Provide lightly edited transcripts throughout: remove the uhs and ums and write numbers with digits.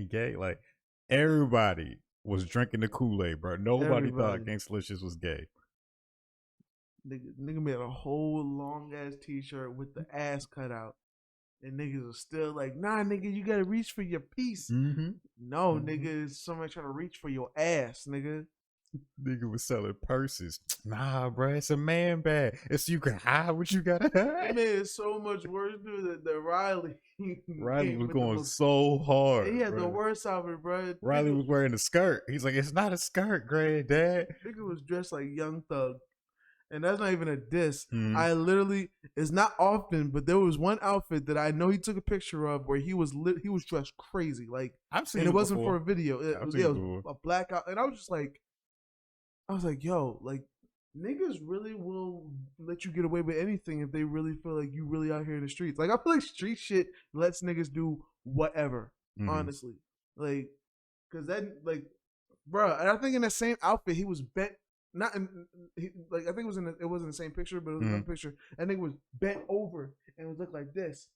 being gay. Like everybody was drinking the Kool-Aid, bro. Nobody thought Everybody. Gangstalicious was gay. Nigga made a whole long ass t-shirt with the ass cut out. And niggas are still like, nah, nigga, you gotta reach for your piece. Mm-hmm. No, nigga, it's somebody trying to reach for your ass, nigga. Nigga was selling purses. Nah, bro, it's a man bag. It's you can hide what you gotta It hide. made it so much worse, dude, that Riley Riley came was with the going most. so hard. He had the Bro. worst outfit, bro. Riley was wearing a skirt. He's like, it's not a skirt, granddad. Nigga was dressed like Young Thug. And that's not even a diss. Mhm. I literally, it's not often, but there was one outfit that I know he took a picture of where he was dressed crazy, like, I've seen and it it wasn't before. for a video. It was a blackout, and I was like, yo, like, niggas really will let you get away with anything if they really feel like you really out here in the streets. Like, I feel like street shit lets niggas do whatever, honestly, like, cause then, like, bro, and I think in the same outfit he was bent. Not in, like I think it was it wasn't the same picture, but it was another picture. I think it was bent over and it looked like this.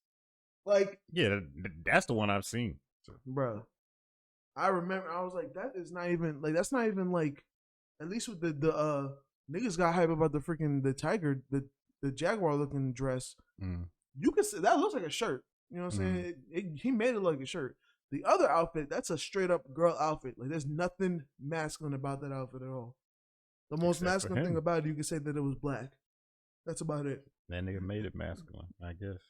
Like, yeah, that's the one I've seen. So. Bro, I remember I was like, that is not even like that's not even like. At least with the niggas got hype about the freaking the tiger the jaguar looking dress. You can see that looks like a shirt. You know what I'm saying? He made it look like a shirt. The other outfit, that's a straight up girl outfit. Like there's nothing masculine about that outfit at all. The most masculine thing about it, you can say that it was black. That's about it. That nigga made it masculine, I guess.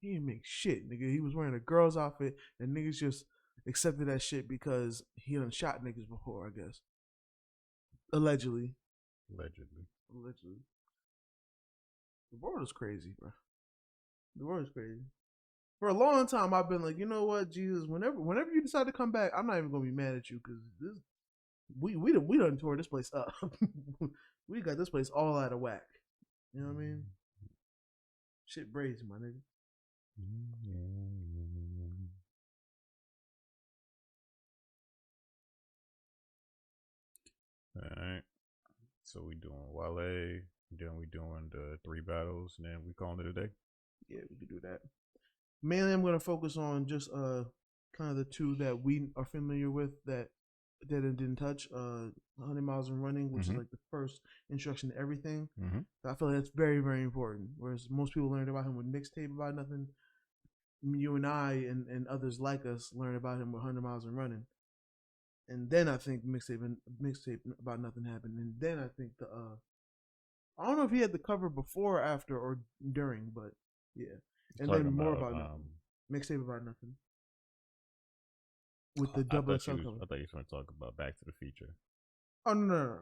He didn't make shit, nigga. He was wearing a girl's outfit, and niggas just accepted that shit because he done shot niggas before, I guess. Allegedly. The world is crazy, bro. The world is crazy. For a long time, I've been like, you know what, Jesus, whenever you decide to come back, I'm not even gonna be mad at you because this we done tore this place up. We got this place all out of whack. You know what I mean? Shit crazy, my nigga. Alright. So we doing Wale, then we doing the 3 battles, and then we calling it a day? Yeah, we could do that. Mainly I'm gonna focus on just kind of the 2 that we are familiar with that didn't touch. 100 Miles and Running, which is like the first introduction to everything. I feel like that's very, very important. Whereas most people learned about him with Mixtape About Nothing. You and I and others like us learned about him with 100 Miles and Running. And then I think Mixtape About Nothing happened. And then I think I don't know if he had the cover before, after, or during, but yeah. And then more about Nothing. Mixtape About Nothing. With the double XL cover. I thought you were going to talk about Back to the Future. Oh, no.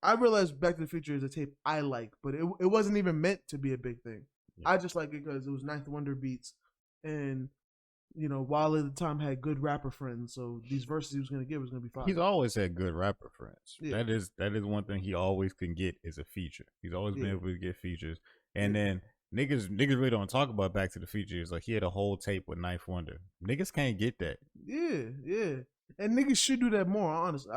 I realized Back to the Future is a tape I like, but it wasn't even meant to be a big thing. Yeah. I just like it because it was Ninth Wonder beats, and you know, Wale at the time had good rapper friends, so these verses he was going to give was going to be fine. He's always had good rapper friends. Yeah. That is one thing he always can get is a feature. He's always been able to get features, and then niggas really don't talk about Back to the Future. It's like he had a whole tape with Ninth Wonder. Niggas can't get that. Yeah. And niggas should do that more, honestly.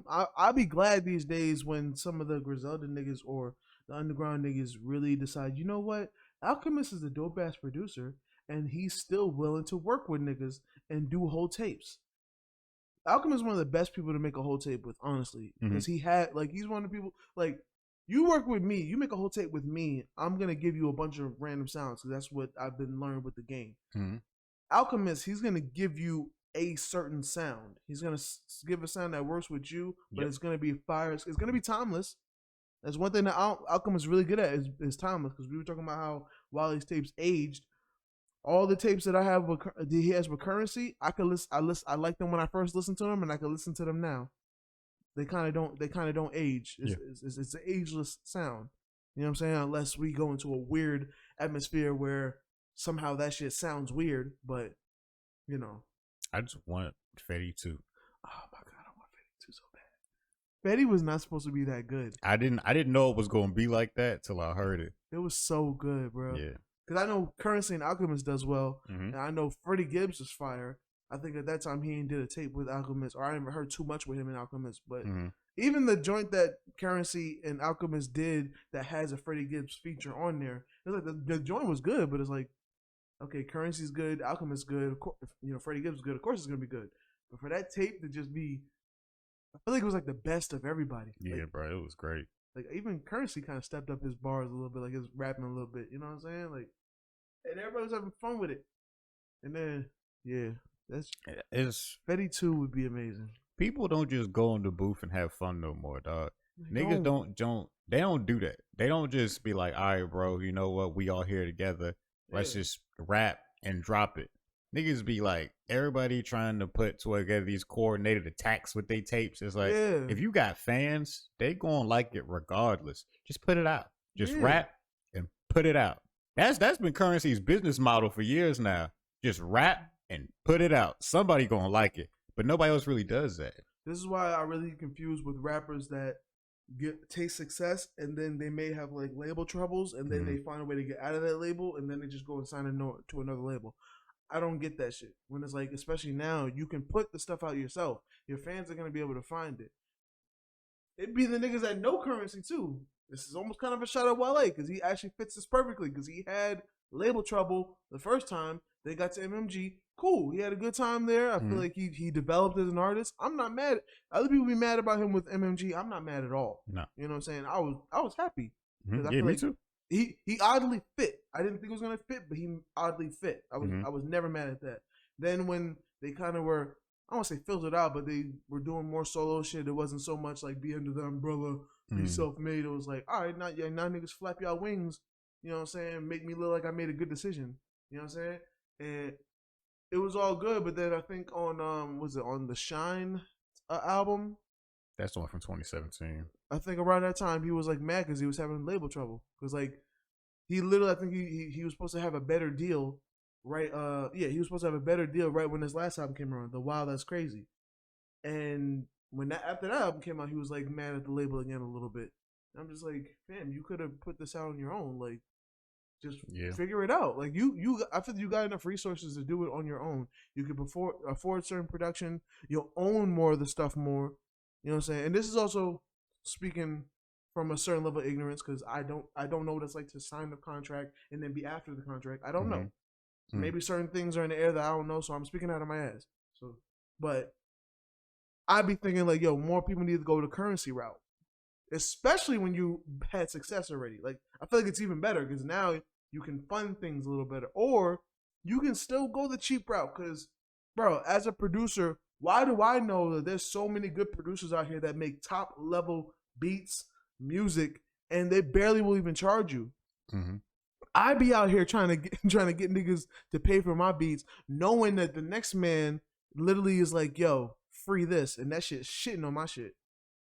I'll be glad these days when some of the Griselda niggas or the underground niggas really decide, you know what? Alchemist is a dope ass producer, and he's still willing to work with niggas and do whole tapes. Alchemist is one of the best people to make a whole tape with, honestly. Because he had, like, he's one of the people, like, you work with me, you make a whole tape with me, I'm going to give you a bunch of random sounds because that's what I've been learning with the game. Alchemist, he's going to give you a certain sound. He's going to give a sound that works with you, but it's going to be fire. It's going to be timeless. That's one thing that Alchemist is really good at is timeless, because we were talking about how while these tapes aged, all the tapes that I have he has with Currency, I like them when I first listened to them, and I can listen to them now. They kind of don't age. It's an ageless sound. You know what I'm saying? Unless we go into a weird atmosphere where somehow that shit sounds weird, but you know. I just want Fetty 2. Oh my god, I want Fetty 2 so bad. Fetty was not supposed to be that good. I didn't know it was gonna be like that till I heard it. It was so good, bro. Yeah. Because I know Currency and Alchemist does well, and I know Freddie Gibbs is fire. I think at that time he did a tape with Alchemist, or I never heard too much with him and Alchemist. But even the joint that Currency and Alchemist did that has a Freddie Gibbs feature on there, it's like the joint was good, but it's like Okay, Currency's good, Alchemist's good. Of course, Freddie Gibbs is good. Of course, it's gonna be good. But for that tape to just be, I feel like it was like the best of everybody. Yeah, bro, it was great. Like even Currency kind of stepped up his bars a little bit, like his rapping a little bit. You know what I'm saying? Like, and everybody was having fun with it. And then, yeah, it's Fetty 2 would be amazing. People don't just go in the booth and have fun no more, dog. Niggas don't they don't do that. They don't just be like, all right, bro, you know what? We all here together. Let's just rap and drop it. Niggas be like, everybody trying to put together these coordinated attacks with their tapes. It's like, if you got fans, they gonna like it regardless. Just put it out. Just rap and put it out. That's been Currency's business model for years now. Just rap and put it out. Somebody gonna like it, but nobody else really does that. This is why I really confused with rappers that taste success and then they may have like label troubles and then they find a way to get out of that label and then they just go and sign to another label. I don't get that shit. When it's like, especially now, you can put the stuff out yourself. Your fans are gonna be able to find it. It'd be the niggas that know Currency too. This is almost kind of a shot at Wale because he actually fits this perfectly because he had label trouble the first time. They got to MMG. Cool. He had a good time there. I feel like he developed as an artist. I'm not mad. Other people be mad about him with MMG. I'm not mad at all. No. You know what I'm saying? I was happy. I feel me too. He oddly fit. I didn't think it was gonna fit, but he oddly fit. I was never mad at that. Then when they kind of were, I don't want to say filtered out, but they were doing more solo shit. It wasn't so much like be under the umbrella, be self-made. It was like, all right, now niggas flap y'all wings. You know what I'm saying? Make me look like I made a good decision. You know what I'm saying? And it was all good, but then I think on was it on the Shine album? That's the one from 2017. I think around that time he was like mad because he was having label trouble because like he literally, I think he was supposed to have a better deal, right? He was supposed to have a better deal right when his last album came around, The Wild That's Crazy, and after that album came out, he was like mad at the label again a little bit. And I'm just like, fam, you could have put this out on your own, like. Just figure it out. Like I feel you got enough resources to do it on your own. You can afford certain production. You'll own more of the stuff more. You know what I'm saying? And this is also speaking from a certain level of ignorance because I don't know what it's like to sign a contract and then be after the contract. I don't know. Maybe certain things are in the air that I don't know, so I'm speaking out of my ass. So, but I'd be thinking like, yo, more people need to go the Currency route, especially when you had success already. Like I feel like it's even better because now you can fund things a little better, or you can still go the cheap route. Because, bro, as a producer, why do I know that there's so many good producers out here that make top level beats, music, and they barely will even charge you? I be out here trying to get niggas to pay for my beats, knowing that the next man literally is like, yo, free this, and that shit's shitting on my shit.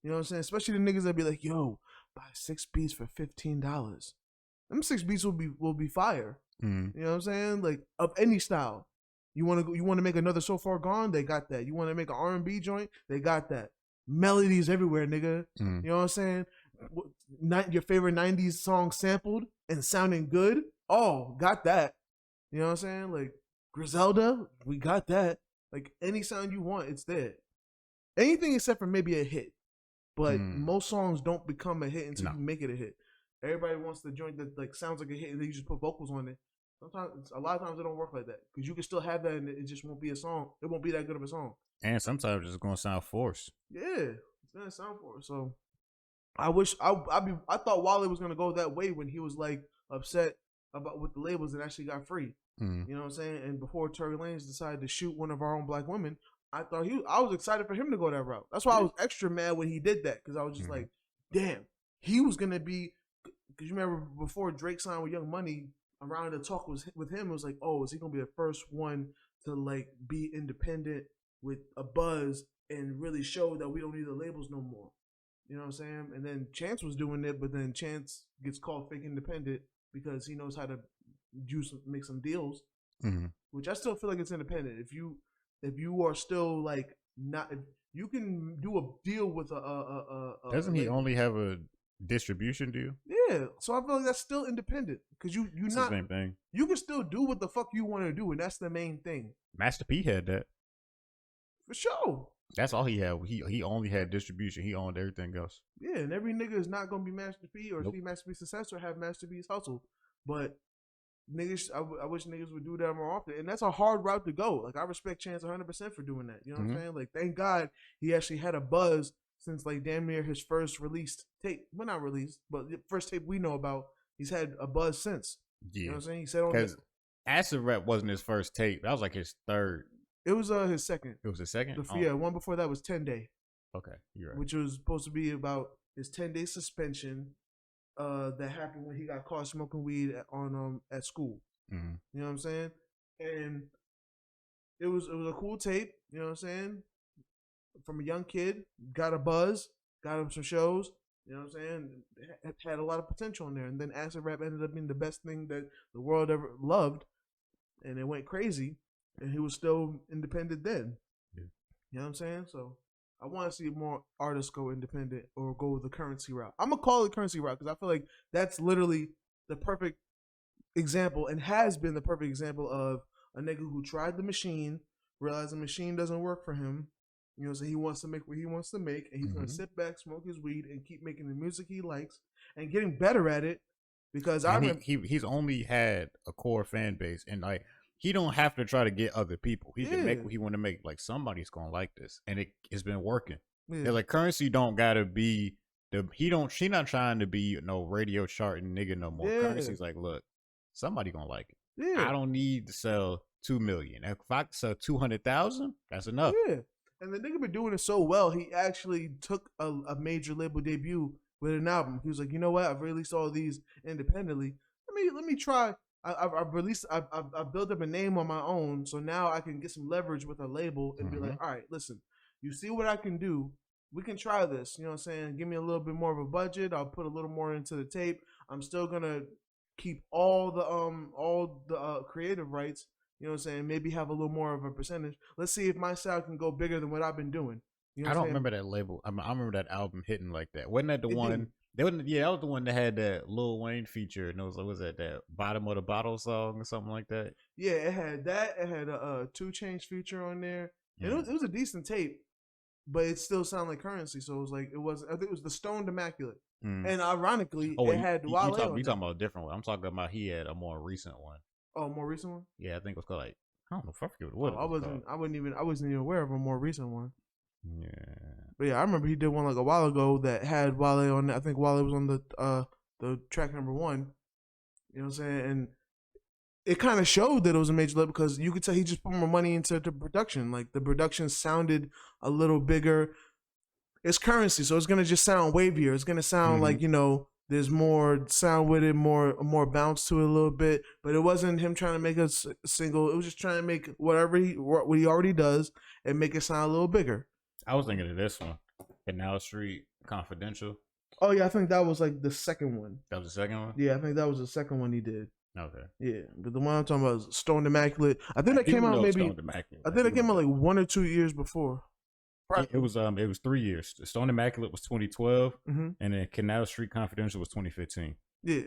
You know what I'm saying? Especially the niggas that be like, yo, buy 6 beats for $15. Them 6 beats will be fire. You know what I'm saying? Like of any style. You want to make another So Far Gone? They got that. You want to make an R&B joint? They got that. Melodies everywhere, nigga. You know what I'm saying? Your favorite 90s song sampled and sounding good? Oh, got that. You know what I'm saying? Like Griselda, we got that. Like any sound you want, it's there. Anything except for maybe a hit. But most songs don't become a hit until you make it a hit. Everybody wants the joint that like sounds like a hit and then you just put vocals on it. Sometimes, a lot of times it don't work like that because you can still have that and it just won't be a song. It won't be that good of a song. And sometimes it's gonna sound forced. Yeah, it's gonna sound forced. So I wish I thought Wale was gonna go that way when he was like upset about with the labels and actually got free. You know what I'm saying? And before Tory Lanez decided to shoot one of our own black women, I was excited for him to go that route. That's why I was extra mad when he did that because I was just like, damn, he was gonna be. Because you remember before Drake signed with Young Money, around the talk was with him, it was like, oh, is he gonna be the first one to like be independent with a buzz and really show that we don't need the labels no more? You know what I'm saying? And then Chance was doing it, but then Chance gets called fake independent because he knows how to make some deals, which I still feel like it's independent. If you are still like not, if you can do a deal with a doesn't he only have a distribution deal? Yeah, so I feel like that's still independent because you it's not the same thing. You can still do what the fuck you want to do, and that's the main thing. Master P had that for sure. That's all he had. He only had distribution. He owned everything else. Yeah, and every nigga is not gonna be Master P or see Master P's successor have Master P's hustle, but niggas, I wish niggas would do that more often. And that's a hard route to go. Like, I respect Chance 100% for doing that. You know what I'm saying? Like, thank God he actually had a buzz since, like, damn near his first released tape. Well, not released, but the first tape we know about. He's had a buzz since. Yeah. You know what I'm saying? He said on because Acid Rap wasn't his first tape. That was like his third. It was his second. It was his second? Yeah, one before that was 10 Day. Okay, you're right. Which was supposed to be about his 10-day suspension that happened when he got caught smoking weed at school. You know what I'm saying? And it was a cool tape, you know what I'm saying? From a young kid, got a buzz, got him some shows, you know what I'm saying? It had a lot of potential in there. And then Acid Rap ended up being the best thing that the world ever loved. And it went crazy. And he was still independent then. Yeah. You know what I'm saying? So I want to see more artists go independent or go the Currency route. I'm going to call it Currency route because I feel like that's literally the perfect example and has been the perfect example of a nigga who tried the machine, realized the machine doesn't work for him. You know, so he wants to make what he wants to make, and he's going to sit back, smoke his weed, and keep making the music he likes and getting better at it. Because he's only had a core fan base, and like he don't have to try to get other people. He can make what he want to make. Like somebody's gonna like this, and it's been working. Yeah. Like Currency don't gotta be she not trying to be no radio charting nigga no more. Currency's like, look, somebody gonna like it. Yeah. I don't need to sell 2 million. If I can sell 200,000, that's enough. Yeah. And the nigga been doing it so well, he actually took a major label debut with an album. He was like, you know what? I've released all these independently. Let me try. I've built up a name on my own, so now I can get some leverage with a label and be like, all right, listen, you see what I can do. We can try this. You know what I'm saying? Give me a little bit more of a budget. I'll put a little more into the tape. I'm still gonna keep all the creative rights. You know what I'm saying? Maybe have a little more of a percentage. Let's see if my style can go bigger than what I've been doing. You know I don't remember that label. I remember that album hitting like that. Wasn't that the one? That was the one that had that Lil Wayne feature. And it was that Bottom of the Bottle song or something like that? Yeah, it had that. It had a 2 Chainz feature on there. And it was a decent tape, but it still sounded like Currency. So it was like, I think it was the Stoned Immaculate. And ironically, it had Wale on it. You talking about a different one. I'm talking about he had a more recent one. Oh, more recent one? Yeah, I think it was called like, I don't know, I forget what it was. I wasn't even aware of a more recent one. Yeah. But yeah, I remember he did one like a while ago that had Wale on it. I think Wale was on the track number 1. You know what I'm saying? And it kind of showed that it was a major label because you could tell he just put more money into the production. Like the production sounded a little bigger. It's Currency, so it's gonna just sound wavier. It's gonna sound like, you know, there's more sound with it, more bounce to it a little bit. But it wasn't him trying to make a single. It was just trying to make what he already does and make it sound a little bigger. I was thinking of this one, Canal Street Confidential. Oh yeah, I think that was like the second one. That was the second one? Yeah, I think that was the second one he did. Okay. Yeah, but the one I'm talking about is Stoned Immaculate. I think that came out like 1 or 2 years before. It was 3 years. Stoned Immaculate was 2012, and then Canal Street Confidential was 2015. Yeah.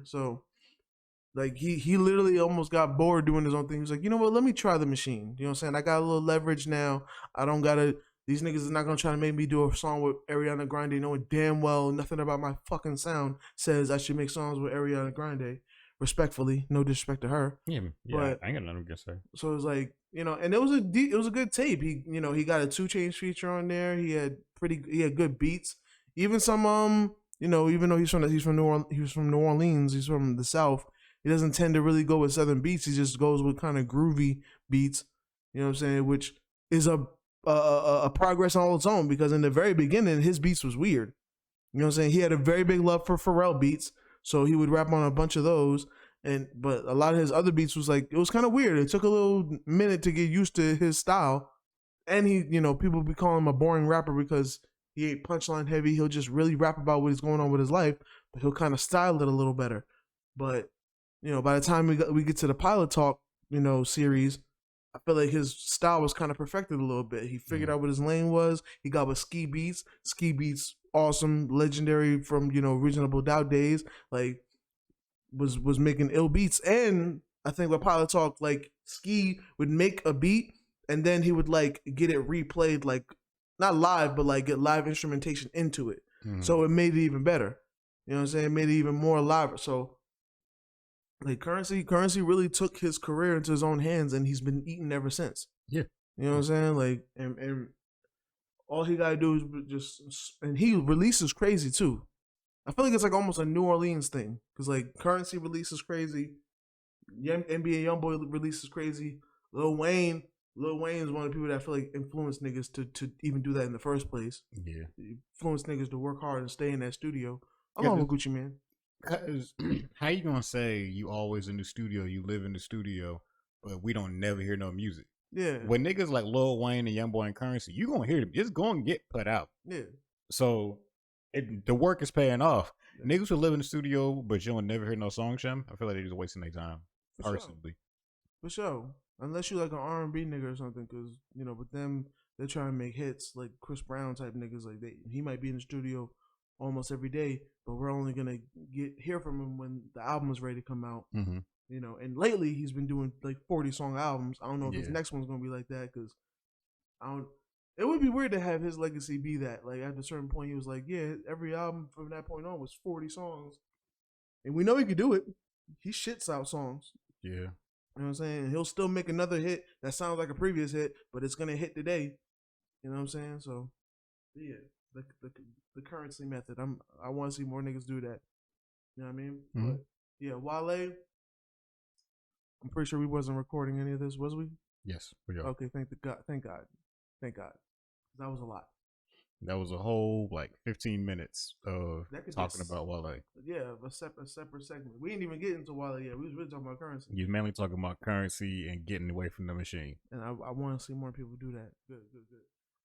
So, like he literally almost got bored doing his own thing. He was like, you know what? Let me try the machine. You know what I'm saying? I got a little leverage now. I don't gotta. These niggas is not gonna try to make me do a song with Ariana Grande, knowing damn well nothing about my fucking sound says I should make songs with Ariana Grande. Respectfully, no disrespect to her. Yeah, but I ain't got nothing to say. So it was like, you know, and it was a good tape. He, you know, he got a 2 Chainz feature on there. He had good beats. Even some you know, even though he's from New Orleans, he's from the South. He doesn't tend to really go with Southern beats. He just goes with kind of groovy beats. You know what I'm saying? Which is a progress on its own because in the very beginning his beats was weird. You know what I'm saying? He had a very big love for Pharrell beats, so he would rap on a bunch of those. But a lot of his other beats was like, it was kind of weird. It took a little minute to get used to his style. And he, you know, people be calling him a boring rapper because he ain't punchline heavy. He'll just really rap about what is going on with his life, but he'll kind of style it a little better. But, you know, by the time we get to the Pilot Talk, you know, series, I feel like his style was kind of perfected a little bit. He figured out what his lane was. He got with Ski Beats. Ski Beats, awesome, legendary from, you know, Reasonable Doubt days. Like, was making ill beats. And I think with Pilot Talk, like, Ski would make a beat and then he would like get it replayed, like not live, but like get live instrumentation into it. So it made it even better. You know what I'm saying? It made it even more live. So Like currency really took his career into his own hands, and he's been eating ever since. Yeah, you know what I'm saying. Like, and all he gotta do is just, and he releases crazy too. I feel like it's like almost a New Orleans thing because like Currency releases crazy, NBA YoungBoy releases crazy. Lil Wayne is one of the people that I feel like influenced niggas to even do that in the first place. Yeah, Influenced niggas to work hard and stay in that studio. because Along with Gucci Mane. how you gonna say you always in the studio, you live in the studio, but we don't never hear no music? Yeah. When niggas like Lil Wayne and YoungBoy and Currency, you gonna hear them. It's gonna get put out. Yeah. So the work is paying off. Yeah. Niggas who live in the studio, but you don't never hear no song Shem, I feel like they're just wasting their time. For personally. Sure. For sure. Unless you like an R&B nigga or something, because, you know, with them, they're trying to make hits like Chris Brown type niggas. Like he might be in the studio almost every day, but we're only gonna hear from him when the album is ready to come out. Mm-hmm. You know, and lately he's been doing like 40-song albums. I don't know if his next one's gonna be like that, because I don't. It would be weird to have his legacy be that. Like at a certain point, he was like, yeah, every album from that point on was 40 songs, and we know he could do it. He shits out songs. Yeah. You know what I'm saying? And he'll still make another hit that sounds like a previous hit, but it's gonna hit today. You know what I'm saying? So, yeah, the Currency method. I want to see more niggas do that. You know what I mean? Mm-hmm. But yeah, Wale. I'm pretty sure we wasn't recording any of this, was we? Yes, we are. Okay, thank God. That was a lot. That was a whole like 15 minutes of talking about Wale. Yeah, a separate segment. We didn't even get into Wale yet. We was really talking about Currency. You're mainly talking about Currency and getting away from the machine. And I want to see more people do that. Good.